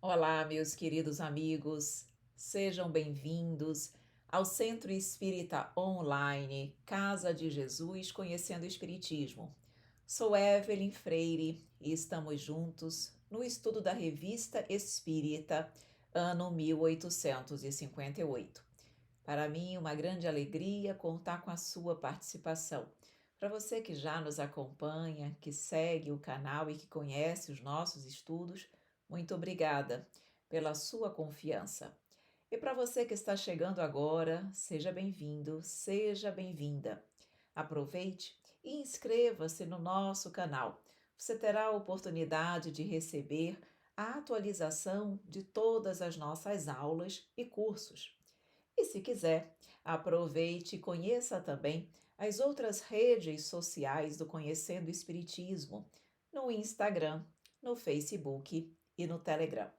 Olá, meus queridos amigos, sejam bem-vindos ao Centro Espírita Online, Casa de Jesus Conhecendo o Espiritismo. Sou Evelyn Freire e estamos juntos no estudo da Revista Espírita, ano 1858. Para mim, uma grande alegria contar com a sua participação. Para você que já nos acompanha, que segue o canal e que conhece os nossos estudos, muito obrigada pela sua confiança. E para você que está chegando agora, seja bem-vindo, seja bem-vinda. Aproveite e inscreva-se no nosso canal. Você terá a oportunidade de receber a atualização de todas as nossas aulas e cursos. E se quiser, aproveite e conheça também as outras redes sociais do Conhecendo o Espiritismo, no Instagram, no Facebook e no Telegram.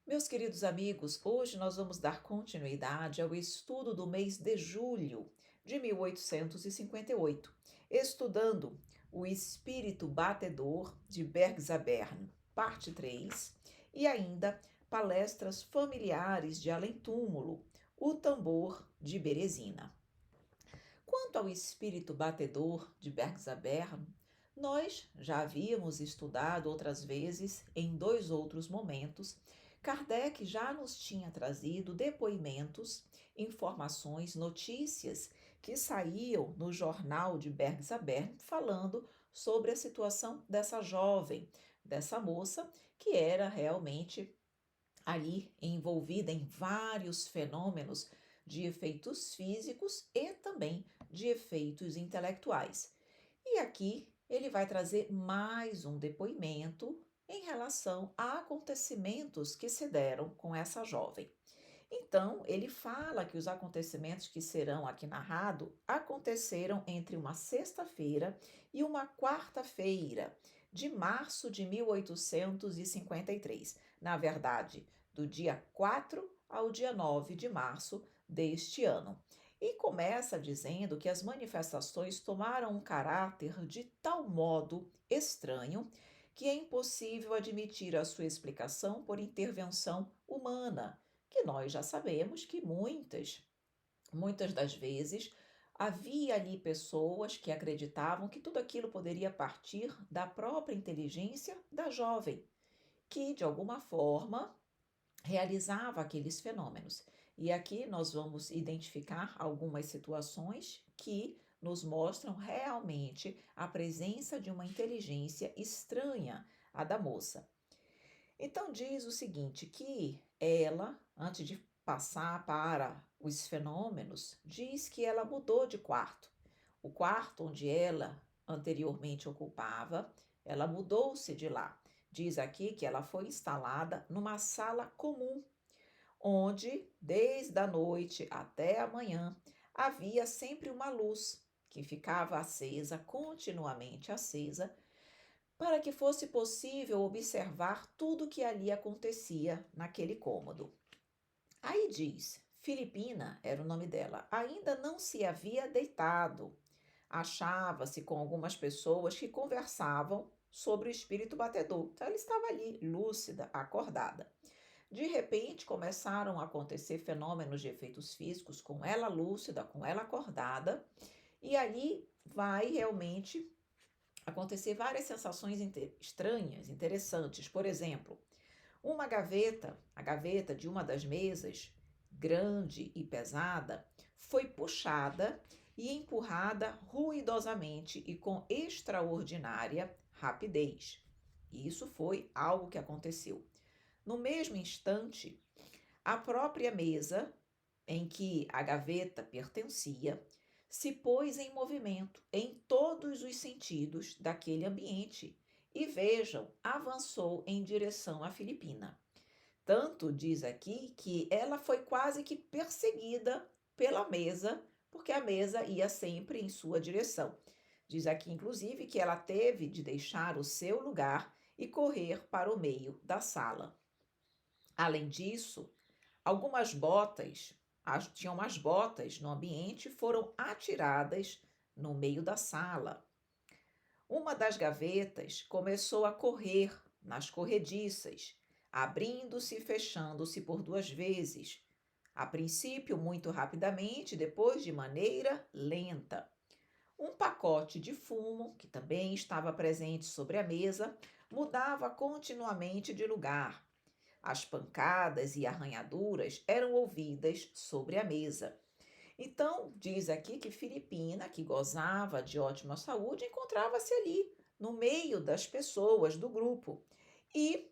Meus queridos amigos, hoje nós vamos dar continuidade ao estudo do mês de julho de 1858, estudando o Espírito Batedor de Bergzabern, parte 3, e ainda palestras familiares de além-túmulo, o tambor de Berezina. Quanto ao espírito batedor de Bergzabern, nós já havíamos estudado outras vezes em dois outros momentos. Kardec já nos tinha trazido depoimentos, informações, notícias que saíam no jornal de Bergzabern falando sobre a situação dessa jovem, dessa moça que era realmente ali envolvida em vários fenômenos de efeitos físicos e também de efeitos intelectuais. E aqui ele vai trazer mais um depoimento em relação a acontecimentos que se deram com essa jovem. Então, ele fala que os acontecimentos que serão aqui narrados aconteceram entre uma sexta-feira e uma quarta-feira de março de 1853. Na verdade, do dia 4 ao dia 9 de março deste ano. E começa dizendo que as manifestações tomaram um caráter de tal modo estranho que é impossível admitir a sua explicação por intervenção humana, que nós já sabemos que muitas das vezes havia ali pessoas que acreditavam que tudo aquilo poderia partir da própria inteligência da jovem, que de alguma forma realizava aqueles fenômenos. E aqui nós vamos identificar algumas situações que nos mostram realmente a presença de uma inteligência estranha à da moça. Então diz o seguinte, que ela, antes de passar para os fenômenos, diz que ela mudou de quarto. O quarto onde ela anteriormente ocupava, ela mudou-se de lá. Diz aqui que ela foi instalada numa sala comum, onde, desde a noite até a manhã, havia sempre uma luz que ficava acesa, continuamente acesa, para que fosse possível observar tudo o que ali acontecia naquele cômodo. Aí diz, Filipina era o nome dela, ainda não se havia deitado. Achava-se com algumas pessoas que conversavam sobre o espírito batedor. Então ela estava ali, lúcida, acordada. De repente começaram a acontecer fenômenos de efeitos físicos com ela lúcida, com ela acordada, e ali vai realmente acontecer várias sensações estranhas, interessantes. Por exemplo, uma gaveta, a gaveta de uma das mesas, grande e pesada, foi puxada e empurrada ruidosamente e com extraordinária rapidez. Isso foi algo que aconteceu. No mesmo instante, a própria mesa em que a gaveta pertencia se pôs em movimento em todos os sentidos daquele ambiente e vejam, avançou em direção à Filipina. Tanto diz aqui que ela foi quase que perseguida pela mesa, porque a mesa ia sempre em sua direção. Diz aqui, inclusive, que ela teve de deixar o seu lugar e correr para o meio da sala. Além disso, algumas botas, tinham umas botas no ambiente, foram atiradas no meio da sala. Uma das gavetas começou a correr nas corrediças. abrindo-se e fechando-se por 2 vezes, a princípio muito rapidamente, depois de maneira lenta. Um pacote de fumo, que também estava presente sobre a mesa, mudava continuamente de lugar. As pancadas e arranhaduras eram ouvidas sobre a mesa. Então, diz aqui que Filipina, que gozava de ótima saúde, encontrava-se ali, no meio das pessoas do grupo. E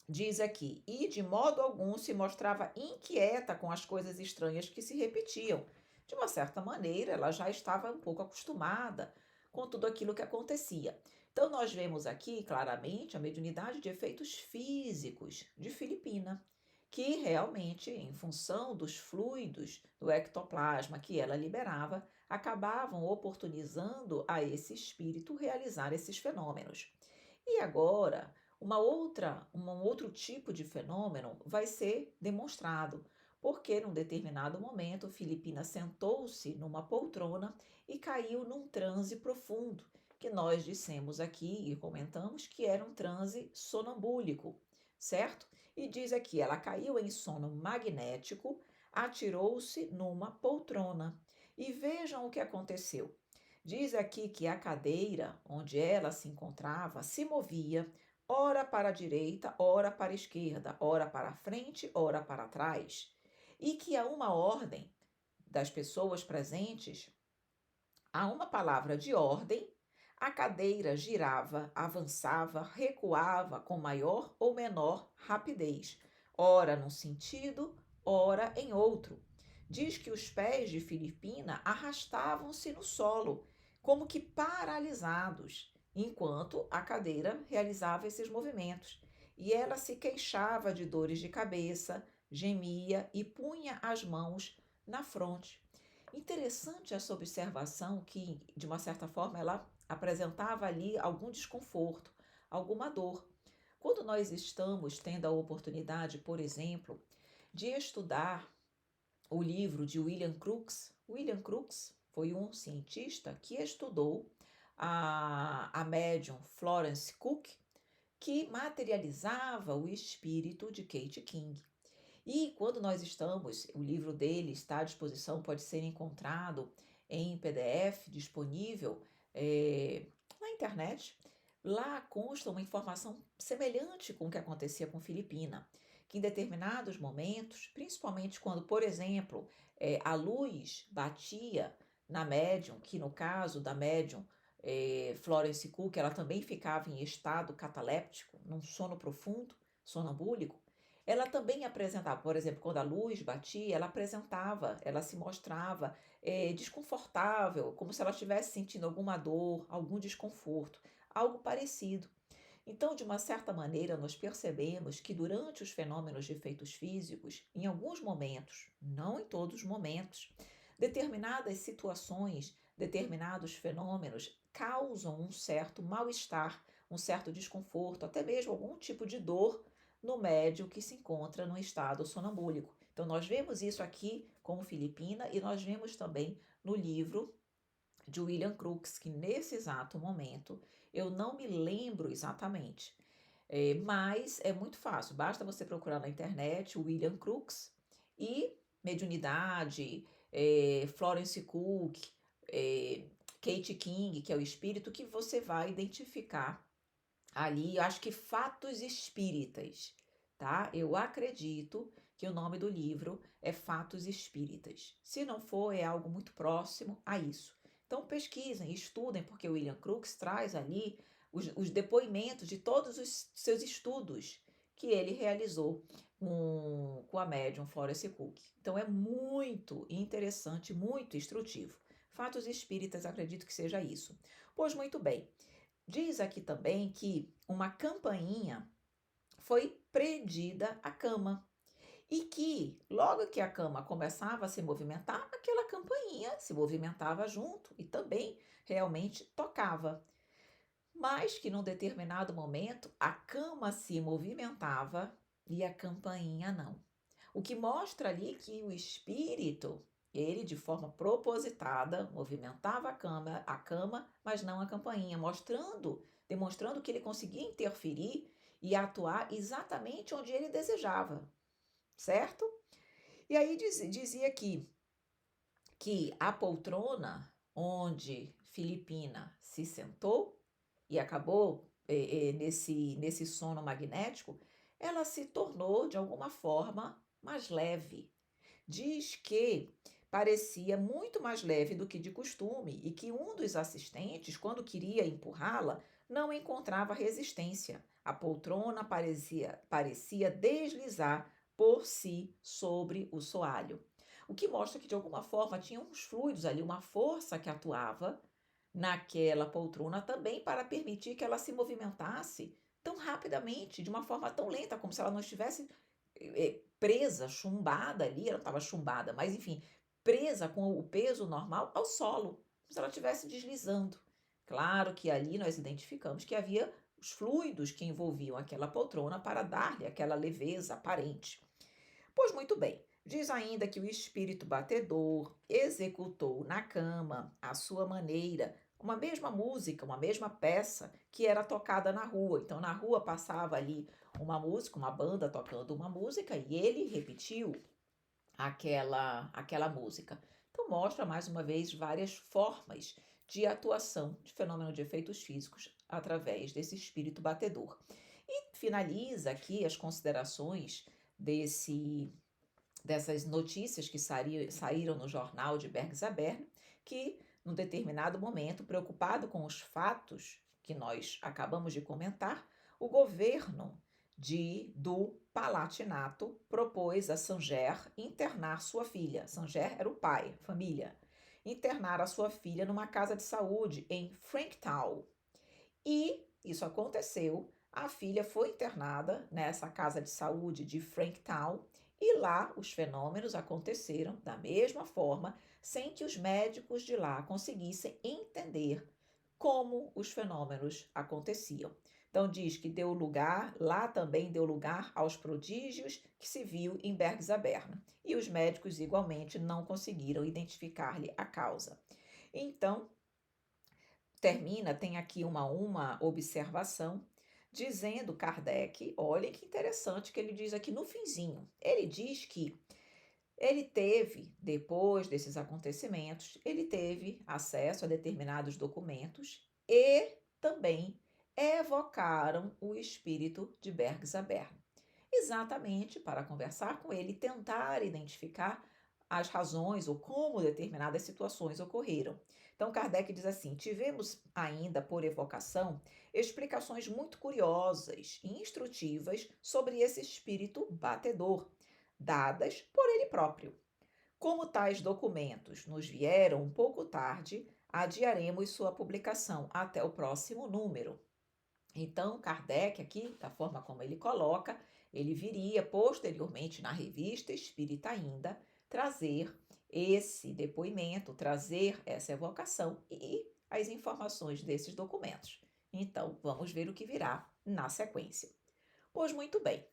diz aqui, e de modo algum se mostrava inquieta com as coisas estranhas que se repetiam. De uma certa maneira, ela já estava um pouco acostumada com tudo aquilo que acontecia. Então, nós vemos aqui claramente a mediunidade de efeitos físicos de Filipina, que realmente, em função dos fluidos do ectoplasma que ela liberava, acabavam oportunizando a esse espírito realizar esses fenômenos. E agora, um outro tipo de fenômeno vai ser demonstrado, porque num determinado momento Filipina sentou-se numa poltrona e caiu num transe profundo, que nós dissemos aqui e comentamos que era um transe sonambúlico, certo? E diz aqui, ela caiu em sono magnético, atirou-se numa poltrona. E vejam o que aconteceu. Diz aqui que a cadeira onde ela se encontrava se movia, ora para a direita, ora para a esquerda, ora para a frente, ora para trás, e que a uma ordem das pessoas presentes, a uma palavra de ordem, a cadeira girava, avançava, recuava com maior ou menor rapidez, ora num sentido, ora em outro. Diz que os pés de Filipina arrastavam-se no solo, como que paralisados, enquanto a cadeira realizava esses movimentos. E ela se queixava de dores de cabeça, gemia e punha as mãos na fronte. Interessante essa observação que, de uma certa forma, ela apresentava ali algum desconforto, alguma dor. Quando nós estamos tendo a oportunidade, por exemplo, de estudar o livro de William Crookes foi um cientista que estudou a médium Florence Cook, que materializava o espírito de Kate King. E quando nós estamos, o livro dele está à disposição, pode ser encontrado em PDF, disponível na internet. Lá consta uma informação semelhante com o que acontecia com Filipina, que em determinados momentos, principalmente quando, por exemplo, a luz batia na médium, que no caso da médium Florence Cook, ela também ficava em estado cataléptico, num sono profundo, sonambúlico, ela também apresentava, por exemplo, quando a luz batia, ela se mostrava desconfortável, como se ela estivesse sentindo alguma dor, algum desconforto, algo parecido. Então, de uma certa maneira, nós percebemos que durante os fenômenos de efeitos físicos, em alguns momentos, não em todos os momentos, determinadas situações, determinados fenômenos causam um certo mal-estar, um certo desconforto, até mesmo algum tipo de dor no médium que se encontra no estado sonambúlico. Então, nós vemos isso aqui com Filipina e nós vemos também no livro de William Crookes, que nesse exato momento eu não me lembro exatamente, mas é muito fácil, basta você procurar na internet William Crookes e mediunidade, Florence Cook, Kate King, que é o espírito, que você vai identificar ali, acho que Fatos Espíritas, tá? Eu acredito que o nome do livro é Fatos Espíritas. Se não for, é algo muito próximo a isso. Então pesquisem, estudem, porque o William Crookes traz ali os depoimentos de todos os seus estudos que ele realizou com a médium Florence Cook. Então é muito interessante, muito instrutivo. Fatos Espíritas, acredito que seja isso. Pois muito bem. Diz aqui também que uma campainha foi prendida à cama e que, logo que a cama começava a se movimentar, aquela campainha se movimentava junto e também realmente tocava. Mas que num determinado momento a cama se movimentava e a campainha não. O que mostra ali que o espírito, ele de forma propositada, movimentava a cama, mas não a campainha, demonstrando que ele conseguia interferir e atuar exatamente onde ele desejava, certo? E aí dizia aqui que a poltrona onde Filipina se sentou e acabou nesse sono magnético, ela se tornou de alguma forma mais leve. Diz que parecia muito mais leve do que de costume e que um dos assistentes, quando queria empurrá-la, não encontrava resistência. A poltrona parecia deslizar por si sobre o soalho. O que mostra que, de alguma forma, tinha uns fluidos ali, uma força que atuava naquela poltrona também para permitir que ela se movimentasse tão rapidamente, de uma forma tão lenta, como se ela não estivesse presa, chumbada ali, ela estava chumbada, mas enfim, presa com o peso normal ao solo, como se ela estivesse deslizando. Claro que ali nós identificamos que havia os fluidos que envolviam aquela poltrona para dar-lhe aquela leveza aparente. Pois muito bem, diz ainda que o espírito batedor executou na cama, à sua maneira, uma mesma música, uma mesma peça que era tocada na rua. Então, na rua passava ali uma música, uma banda tocando uma música e ele repetiu aquela música. Então, mostra mais uma vez várias formas de atuação de fenômeno de efeitos físicos através desse espírito batedor. E finaliza aqui as considerações dessas notícias que saíram no jornal de Bergsaber, que, num determinado momento, preocupado com os fatos que nós acabamos de comentar, o governo do Palatinato propôs a Sanger internar sua filha. Sanger era o pai, família. Internar a sua filha numa casa de saúde em Franktown. E isso aconteceu. A filha foi internada nessa casa de saúde de Franktown e lá os fenômenos aconteceram da mesma forma, sem que os médicos de lá conseguissem entender como os fenômenos aconteciam. Então diz que lá também deu lugar aos prodígios que se viu em Bergsaberna. E os médicos igualmente não conseguiram identificar-lhe a causa. Então, tem aqui uma observação, dizendo Kardec, olhem que interessante que ele diz aqui no finzinho. Ele diz que ele teve, depois desses acontecimentos, ele teve acesso a determinados documentos e também evocaram o espírito de Bergsaberna, exatamente para conversar com ele e tentar identificar as razões ou como determinadas situações ocorreram. Então, Kardec diz assim: tivemos ainda, por evocação, explicações muito curiosas e instrutivas sobre esse espírito batedor, dadas por ele próprio. Como tais documentos nos vieram um pouco tarde, adiaremos sua publicação até o próximo número. Então, Kardec, aqui, da forma como ele coloca, ele viria posteriormente na revista Espírita ainda trazer esse depoimento, trazer essa evocação e as informações desses documentos. Então, vamos ver o que virá na sequência. Pois muito bem.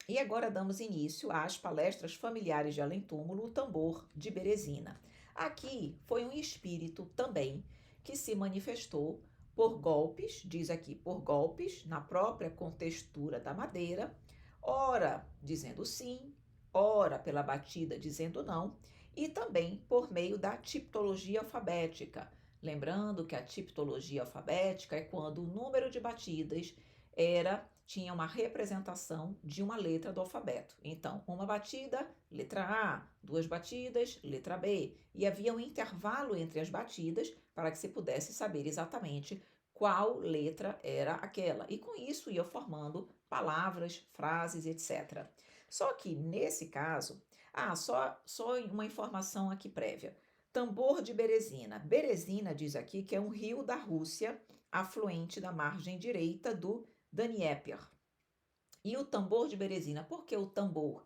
E agora damos início às palestras familiares de além-túmulo, o tambor de Berezina. Aqui foi um espírito também que se manifestou por golpes, diz aqui, por golpes na própria contextura da madeira, ora dizendo sim, ora pela batida dizendo não, e também por meio da tipologia alfabética. Lembrando que a tipologia alfabética é quando o número de batidas tinha uma representação de uma letra do alfabeto. Então, uma batida, letra A, duas batidas, letra B. E havia um intervalo entre as batidas para que se pudesse saber exatamente qual letra era aquela. E com isso ia formando palavras, frases, etc. Só que nesse caso, só uma informação aqui prévia. Tambor de Berezina. Berezina diz aqui que é um rio da Rússia, afluente da margem direita do Dnieper. E o tambor de Berezina, por que o tambor?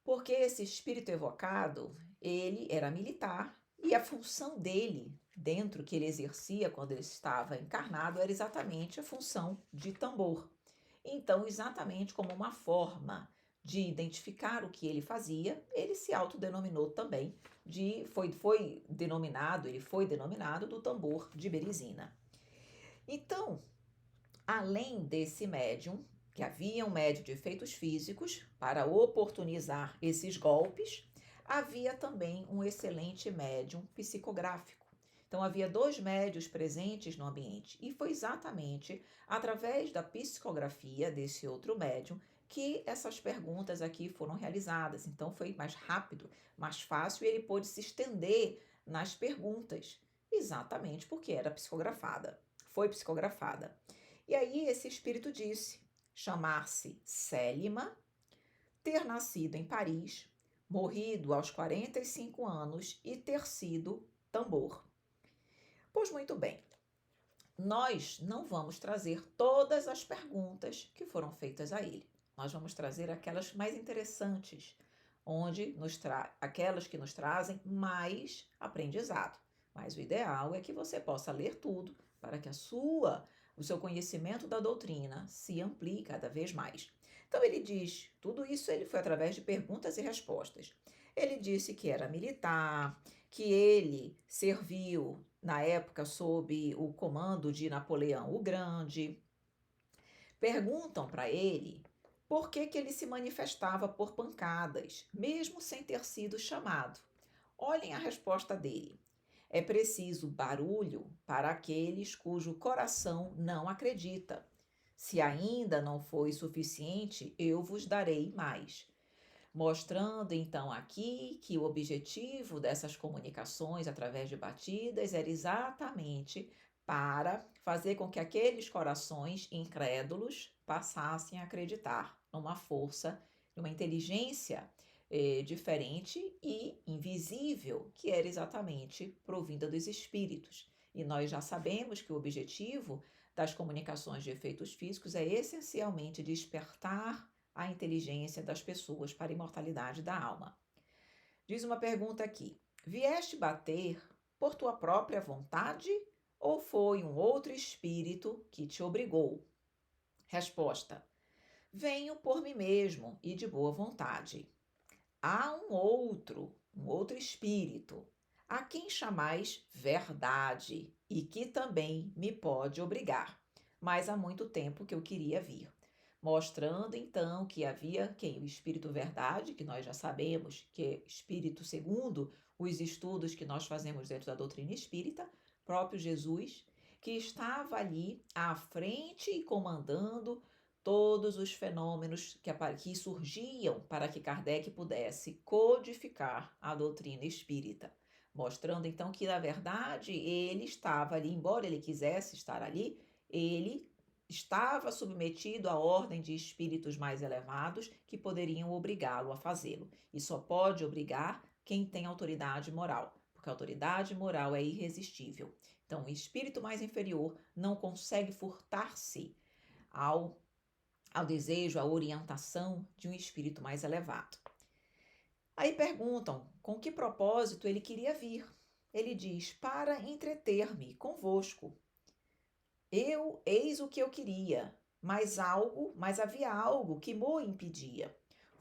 Porque esse espírito evocado, ele era militar e a função dele, dentro que ele exercia quando ele estava encarnado, era exatamente a função de tambor. Então, exatamente como uma forma de identificar o que ele fazia, ele se autodenominou também, ele foi denominado do tambor de Berezina. Então, além desse médium, que havia um médium de efeitos físicos para oportunizar esses golpes, havia também um excelente médium psicográfico. Então, havia dois médios presentes no ambiente, e foi exatamente através da psicografia desse outro médium que essas perguntas aqui foram realizadas. Então, foi mais rápido, mais fácil, e ele pôde se estender nas perguntas, exatamente porque era psicografada, foi psicografada. E aí, esse espírito disse chamar-se Célima, ter nascido em Paris, morrido aos 45 anos e ter sido tambor. Pois muito bem, nós não vamos trazer todas as perguntas que foram feitas a ele. Nós vamos trazer aquelas mais interessantes, aquelas que nos trazem mais aprendizado. Mas o ideal é que você possa ler tudo para que o seu conhecimento da doutrina se amplie cada vez mais. Então ele diz, tudo isso ele foi através de perguntas e respostas. Ele disse que era militar, que ele serviu na época sob o comando de Napoleão o Grande. Perguntam para ele por que ele se manifestava por pancadas, mesmo sem ter sido chamado. Olhem a resposta dele. É preciso barulho para aqueles cujo coração não acredita. Se ainda não foi suficiente, eu vos darei mais. Mostrando então aqui que o objetivo dessas comunicações através de batidas era exatamente para fazer com que aqueles corações incrédulos passassem a acreditar numa força, numa inteligência diferente e invisível, que era exatamente provinda dos espíritos. E nós já sabemos que o objetivo das comunicações de efeitos físicos é essencialmente despertar a inteligência das pessoas para a imortalidade da alma. Diz uma pergunta aqui: vieste bater por tua própria vontade ou foi um outro espírito que te obrigou? Resposta: venho por mim mesmo e de boa vontade. Há um outro espírito, a quem chamais verdade e que também me pode obrigar, mas há muito tempo que eu queria vir. Mostrando então que havia quem? O Espírito Verdade, que nós já sabemos que é Espírito segundo os estudos que nós fazemos dentro da doutrina espírita, próprio Jesus, que estava ali à frente e comandando todos os fenômenos que surgiam para que Kardec pudesse codificar a doutrina espírita. Mostrando então que, na verdade, ele estava ali, embora ele quisesse estar ali, ele estava submetido à ordem de espíritos mais elevados que poderiam obrigá-lo a fazê-lo. E só pode obrigar quem tem autoridade moral, porque a autoridade moral é irresistível. Então, o espírito mais inferior não consegue furtar-se ao desejo, à orientação de um espírito mais elevado. Aí perguntam com que propósito ele queria vir. Ele diz: para entreter-me convosco. Eis o que eu queria, mas havia algo que mo impedia.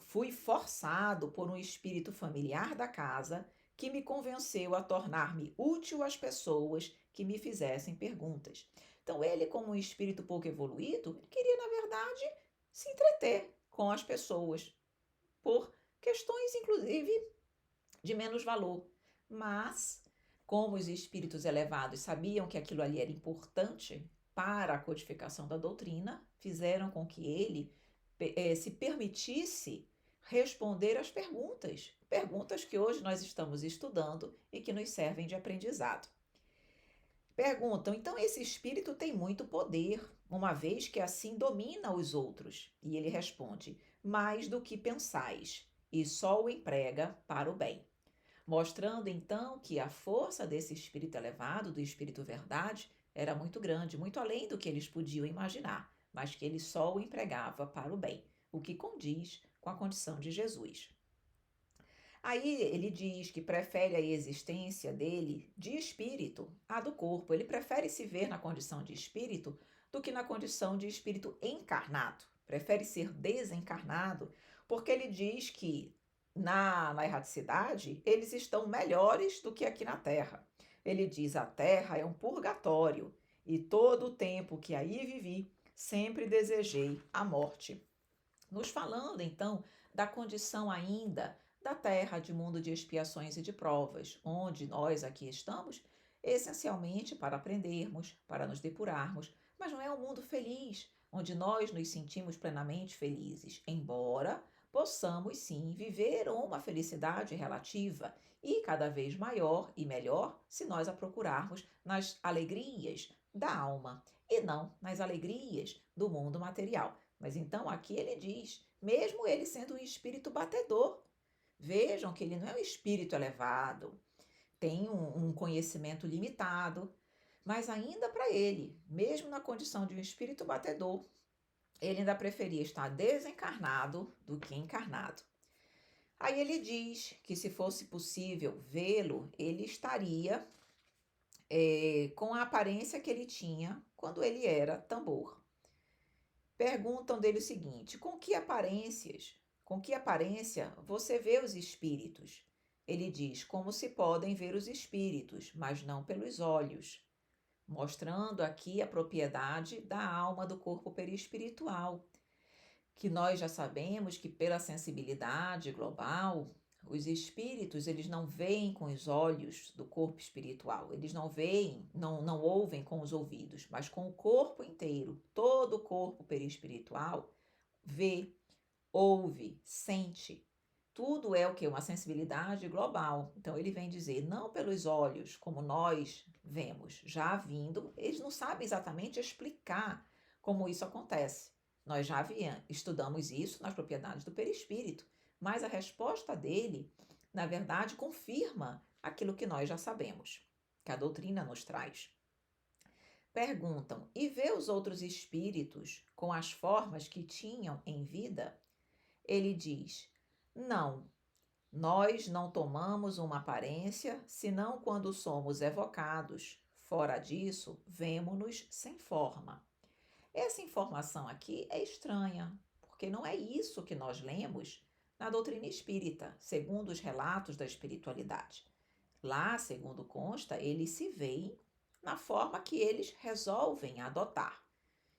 Fui forçado por um espírito familiar da casa que me convenceu a tornar-me útil às pessoas que me fizessem perguntas. Então, ele, como um espírito pouco evoluído, ele queria, na verdade, se entreter com as pessoas, por questões, inclusive, de menos valor. Mas, como os espíritos elevados sabiam que aquilo ali era importante para a codificação da doutrina, fizeram com que ele se permitisse responder às perguntas que hoje nós estamos estudando e que nos servem de aprendizado. Perguntam, então esse espírito tem muito poder, uma vez que assim domina os outros. E ele responde, mais do que pensais, e só o emprega para o bem. Mostrando então que a força desse espírito elevado, do espírito verdade, era muito grande, muito além do que eles podiam imaginar, mas que ele só o empregava para o bem, o que condiz com a condição de Jesus. Aí ele diz que prefere a existência dele de espírito à do corpo. Ele prefere se ver na condição de espírito do que na condição de espírito encarnado. Prefere ser desencarnado, porque ele diz que na erraticidade eles estão melhores do que aqui na Terra. Ele diz: a Terra é um purgatório e todo o tempo que aí vivi sempre desejei a morte. Nos falando, então, da condição ainda da terra de mundo de expiações e de provas, onde nós aqui estamos, essencialmente para aprendermos, para nos depurarmos, mas não é um mundo feliz, onde nós nos sentimos plenamente felizes, embora possamos sim viver uma felicidade relativa e cada vez maior e melhor se nós a procurarmos nas alegrias da alma e não nas alegrias do mundo material. Mas então aqui ele diz, mesmo ele sendo um espírito batedor, vejam que ele não é um espírito elevado, tem um conhecimento limitado, mas ainda para ele, mesmo na condição de um espírito batedor, ele ainda preferia estar desencarnado do que encarnado. Aí ele diz que se fosse possível vê-lo, ele estaria com a aparência que ele tinha quando ele era tambor. Perguntam dele o seguinte: com que aparência você vê os espíritos? Ele diz: como se podem ver os espíritos, mas não pelos olhos, mostrando aqui a propriedade da alma do corpo perispiritual, que nós já sabemos que pela sensibilidade global, os espíritos, eles não veem com os olhos do corpo espiritual, eles não veem, não ouvem com os ouvidos, mas com o corpo inteiro, todo o corpo perispiritual vê, ouve, sente. Tudo é o que? Uma sensibilidade global. Então ele vem dizer, não pelos olhos, como nós vemos, já vindo, eles não sabem exatamente explicar como isso acontece. Nós já estudamos isso nas propriedades do perispírito, mas a resposta dele, na verdade, confirma aquilo que nós já sabemos, que a doutrina nos traz. Perguntam, e vê os outros espíritos com as formas que tinham em vida? Ele diz, não, nós não tomamos uma aparência, senão quando somos evocados. Fora disso, vemo-nos sem forma. Essa informação aqui é estranha, porque não é isso que nós lemos na doutrina espírita, segundo os relatos da espiritualidade. Lá, segundo consta, eles se veem na forma que eles resolvem adotar.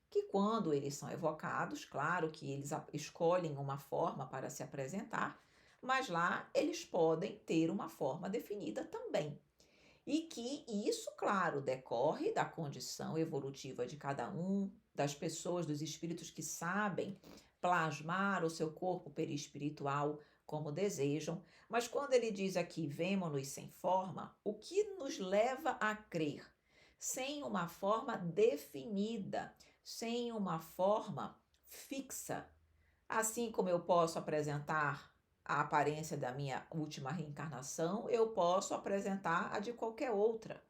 Que quando eles são evocados, claro que eles escolhem uma forma para se apresentar, mas lá eles podem ter uma forma definida também. E que isso, claro, decorre da condição evolutiva de cada um, das pessoas, dos espíritos que sabem plasmar o seu corpo perispiritual como desejam. Mas quando ele diz aqui, vemo-nos sem forma, o que nos leva a crer? Sem uma forma definida, sem uma forma fixa. Assim como eu posso apresentar a aparência da minha última reencarnação, eu posso apresentar a de qualquer outra.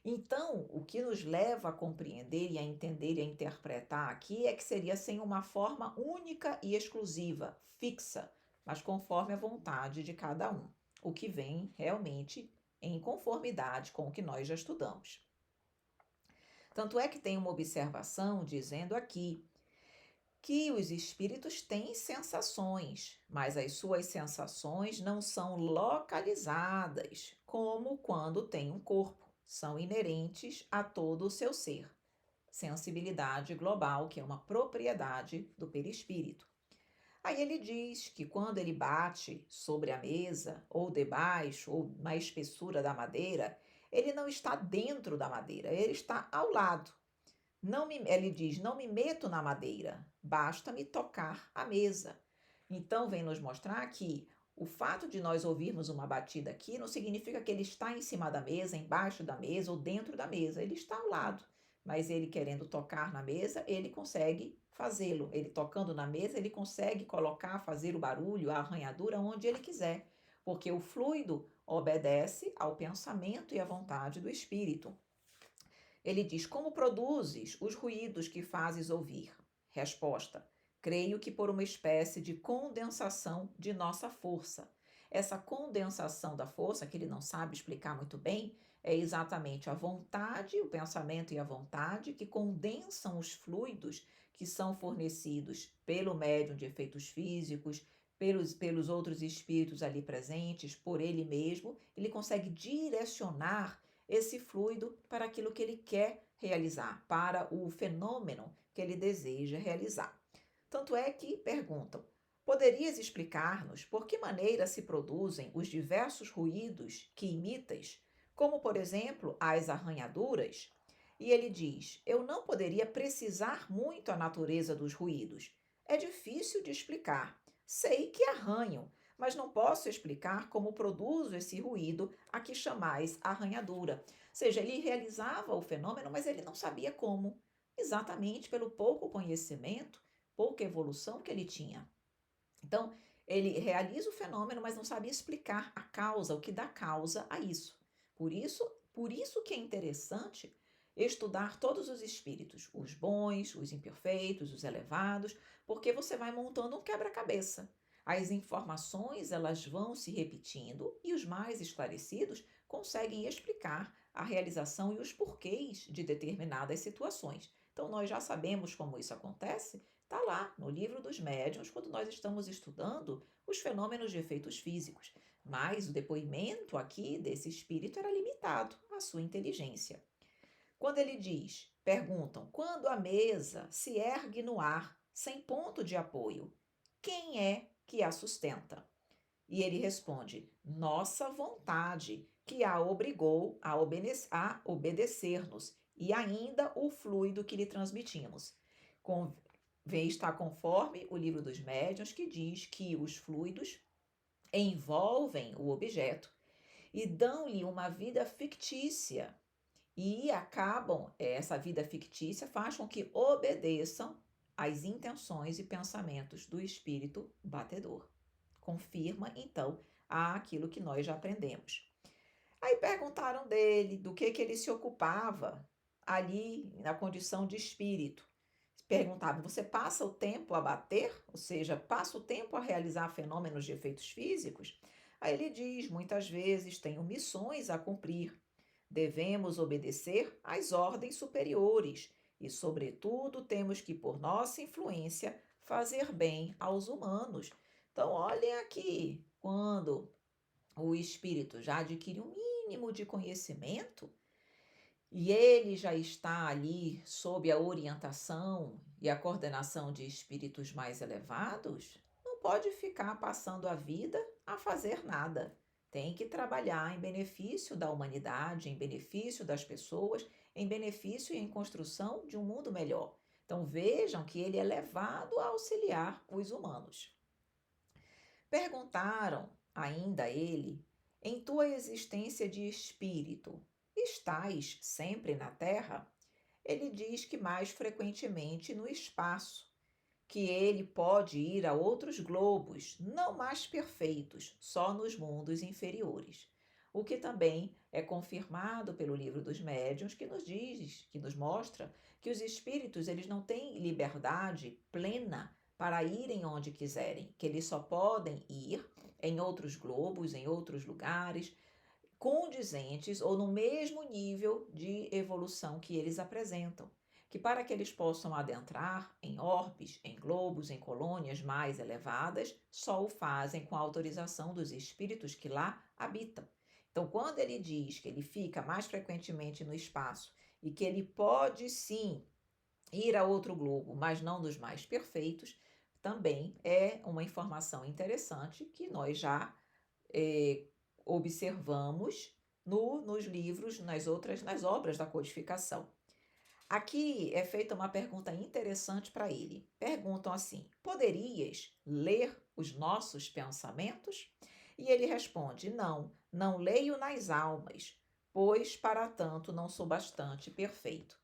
Então, o que nos leva a compreender e a entender e a interpretar aqui é que seria sem uma forma única e exclusiva, fixa, mas conforme a vontade de cada um, o que vem realmente em conformidade com o que nós já estudamos. Tanto é que tem uma observação dizendo aqui que os espíritos têm sensações, mas as suas sensações não são localizadas, como quando tem um corpo, são inerentes a todo o seu ser. Sensibilidade global, que é uma propriedade do perispírito. Aí ele diz que quando ele bate sobre a mesa, ou debaixo, ou na espessura da madeira, ele não está dentro da madeira, ele está ao lado. Ele diz, não me meto na madeira, basta-me tocar a mesa. Então, vem nos mostrar que o fato de nós ouvirmos uma batida aqui não significa que ele está em cima da mesa, embaixo da mesa ou dentro da mesa. Ele está ao lado, mas ele querendo tocar na mesa, ele consegue fazê-lo. Ele tocando na mesa, ele consegue colocar, fazer o barulho, a arranhadura onde ele quiser, porque o fluido obedece ao pensamento e à vontade do espírito. Ele diz, como produzes os ruídos que fazes ouvir? Resposta, creio que por uma espécie de condensação de nossa força. Essa condensação da força, que ele não sabe explicar muito bem, é exatamente a vontade, o pensamento e a vontade que condensam os fluidos que são fornecidos pelo médium de efeitos físicos, pelos outros espíritos ali presentes, por ele mesmo. Ele consegue direcionar esse fluido para aquilo que ele quer realizar, para o fenômeno que ele deseja realizar. Tanto é que perguntam: poderias explicar-nos por que maneira se produzem os diversos ruídos que imitas, como, por exemplo, as arranhaduras? E ele diz: eu não poderia precisar muito a natureza dos ruídos. É difícil de explicar. Sei que arranham, mas não posso explicar como produzo esse ruído a que chamais arranhadura. Ou seja, ele realizava o fenômeno, mas ele não sabia como, exatamente pelo pouco conhecimento, pouca evolução que ele tinha. Então, ele realiza o fenômeno, mas não sabia explicar a causa, o que dá causa a isso. Por isso que é interessante estudar todos os espíritos, os bons, os imperfeitos, os elevados, porque você vai montando um quebra-cabeça. As informações, elas vão se repetindo e os mais esclarecidos conseguem explicar a realização e os porquês de determinadas situações. Então, nós já sabemos como isso acontece. Está lá no livro dos médiuns, quando nós estamos estudando os fenômenos de efeitos físicos. Mas o depoimento aqui desse espírito era limitado à sua inteligência. Quando ele diz, perguntam, quando a mesa se ergue no ar, sem ponto de apoio, quem é que a sustenta? E ele responde, nossa vontade, que a obrigou a obedecer-nos, e ainda o fluido que lhe transmitimos. Está conforme o livro dos médiuns, que diz que os fluidos envolvem o objeto e dão-lhe uma vida fictícia e acabam, essa vida fictícia faz com que obedeçam às intenções e pensamentos do espírito batedor. Confirma, então, aquilo que nós já aprendemos. Aí perguntaram dele, do que ele se ocupava ali na condição de espírito. Perguntavam, você passa o tempo a bater? Ou seja, passa o tempo a realizar fenômenos de efeitos físicos? Aí ele diz, muitas vezes tenho missões a cumprir. Devemos obedecer às ordens superiores e, sobretudo, temos que, por nossa influência, fazer bem aos humanos. Então, olhem aqui, quando o espírito já adquire um mínimo de conhecimento, e ele já está ali sob a orientação e a coordenação de espíritos mais elevados, não pode ficar passando a vida a fazer nada. Tem que trabalhar em benefício da humanidade, em benefício das pessoas, em benefício e em construção de um mundo melhor. Então vejam que ele é levado a auxiliar os humanos. Perguntaram ainda a ele, em tua existência de espírito, estás sempre na Terra? Ele diz que mais frequentemente no espaço, que ele pode ir a outros globos, não mais perfeitos, só nos mundos inferiores. O que também é confirmado pelo livro dos médiuns, que nos diz, que nos mostra que os espíritos eles não têm liberdade plena para irem onde quiserem, que eles só podem ir em outros globos, em outros lugares, condizentes ou no mesmo nível de evolução que eles apresentam, que para que eles possam adentrar em orbes, em globos, em colônias mais elevadas, só o fazem com a autorização dos espíritos que lá habitam. Então, quando ele diz que ele fica mais frequentemente no espaço e que ele pode sim ir a outro globo, mas não dos mais perfeitos, também é uma informação interessante que nós já observamos nos livros, nas obras da codificação. Aqui é feita uma pergunta interessante para ele. Perguntam assim: poderias ler os nossos pensamentos? E ele responde: não, não leio nas almas, pois para tanto não sou bastante perfeito.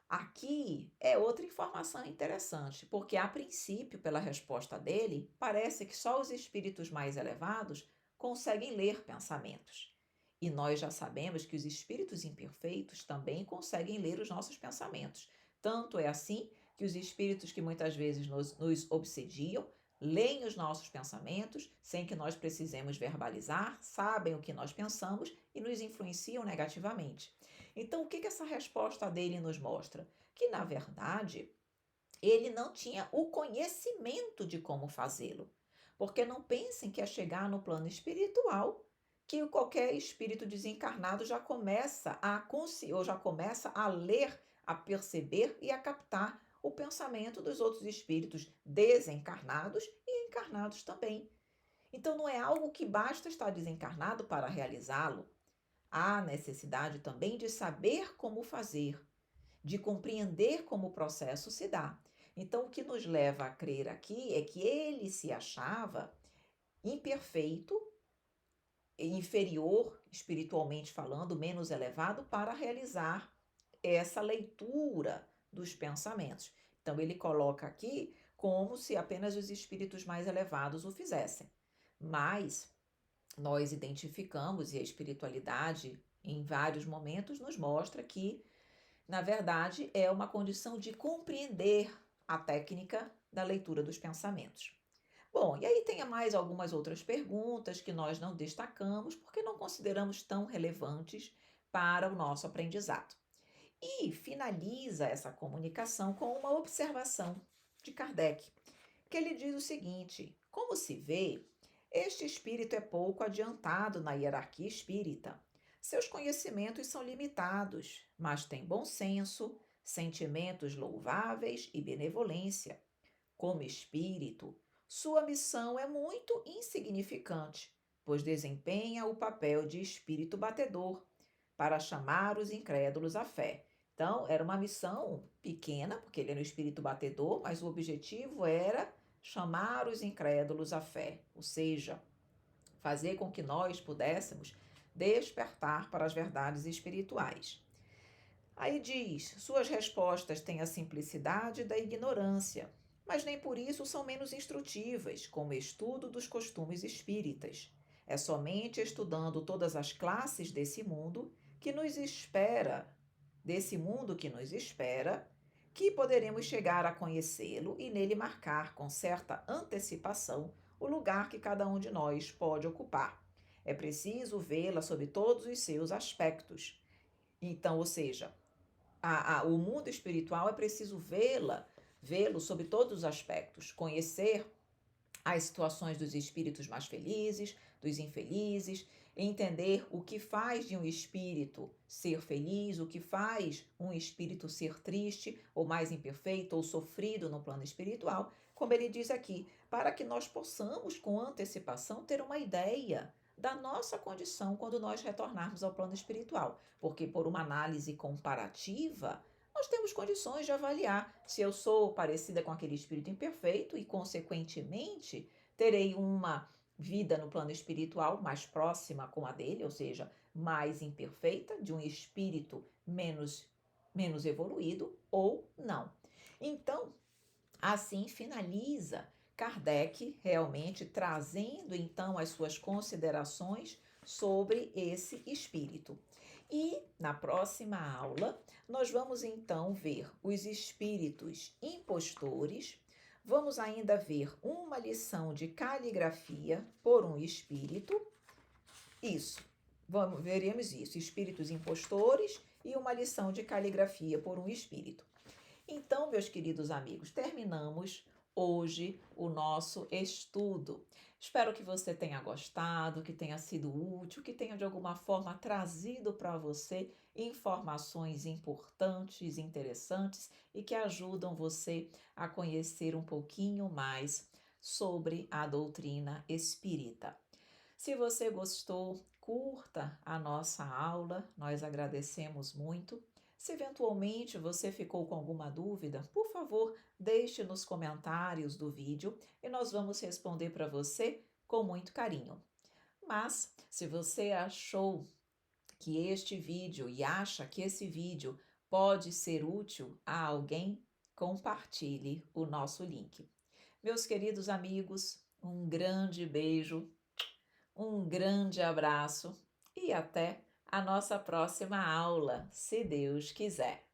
Aqui é outra informação interessante, porque a princípio, pela resposta dele, parece que só os espíritos mais elevados conseguem ler pensamentos. E nós já sabemos que os espíritos imperfeitos também conseguem ler os nossos pensamentos. Tanto é assim que os espíritos que muitas vezes nos obsediam leem os nossos pensamentos sem que nós precisemos verbalizar, sabem o que nós pensamos e nos influenciam negativamente. Então, o que essa resposta dele nos mostra? Que, na verdade, ele não tinha o conhecimento de como fazê-lo. Porque não pensem que é chegar no plano espiritual que qualquer espírito desencarnado já começa ou já começa a ler, a perceber e a captar o pensamento dos outros espíritos desencarnados e encarnados também. Então não é algo que basta estar desencarnado para realizá-lo. Há necessidade também de saber como fazer, de compreender como o processo se dá. Então, o que nos leva a crer aqui é que ele se achava imperfeito, inferior, espiritualmente falando, menos elevado, para realizar essa leitura dos pensamentos. Então, ele coloca aqui como se apenas os espíritos mais elevados o fizessem. Mas nós identificamos, e a espiritualidade, em vários momentos, nos mostra que, na verdade, é uma condição de compreender a técnica da leitura dos pensamentos. Bom, e aí tem mais algumas outras perguntas que nós não destacamos porque não consideramos tão relevantes para o nosso aprendizado. E finaliza essa comunicação com uma observação de Kardec, que ele diz o seguinte: como se vê, este espírito é pouco adiantado na hierarquia espírita. Seus conhecimentos são limitados, mas tem bom senso, sentimentos louváveis e benevolência. Como espírito, sua missão é muito insignificante, pois desempenha o papel de espírito batedor para chamar os incrédulos à fé. Então, era uma missão pequena, porque ele era um espírito batedor, mas o objetivo era chamar os incrédulos à fé, ou seja, fazer com que nós pudéssemos despertar para as verdades espirituais. Aí diz: suas respostas têm a simplicidade da ignorância, mas nem por isso são menos instrutivas, como estudo dos costumes espíritas. É somente estudando todas as classes desse mundo que nos espera, que poderemos chegar a conhecê-lo e nele marcar com certa antecipação o lugar que cada um de nós pode ocupar. É preciso vê-la sob todos os seus aspectos. Então, ou seja, o mundo espiritual é preciso vê-lo sob todos os aspectos, conhecer as situações dos espíritos mais felizes, dos infelizes, entender o que faz de um espírito ser feliz, o que faz um espírito ser triste, ou mais imperfeito, ou sofrido no plano espiritual, como ele diz aqui, para que nós possamos, com antecipação, ter uma ideia da nossa condição quando nós retornarmos ao plano espiritual, porque por uma análise comparativa, nós temos condições de avaliar se eu sou parecida com aquele espírito imperfeito e, consequentemente, terei uma vida no plano espiritual mais próxima com a dele, ou seja, mais imperfeita, de um espírito menos evoluído ou não. Então, assim finaliza Kardec realmente trazendo então as suas considerações sobre esse espírito. E na próxima aula, nós vamos então ver os espíritos impostores, vamos ainda ver uma lição de caligrafia por um espírito. Veremos isso, espíritos impostores e uma lição de caligrafia por um espírito. Então, meus queridos amigos, terminamos hoje o nosso estudo. Espero que você tenha gostado, que tenha sido útil, que tenha de alguma forma trazido para você informações importantes, interessantes e que ajudam você a conhecer um pouquinho mais sobre a doutrina espírita. Se você gostou, curta a nossa aula, nós agradecemos muito. Se eventualmente você ficou com alguma dúvida, por favor, deixe nos comentários do vídeo e nós vamos responder para você com muito carinho. Mas, se você achou que este vídeo e acha que esse vídeo pode ser útil a alguém, compartilhe o nosso link. Meus queridos amigos, um grande beijo, um grande abraço e até a nossa próxima aula, se Deus quiser.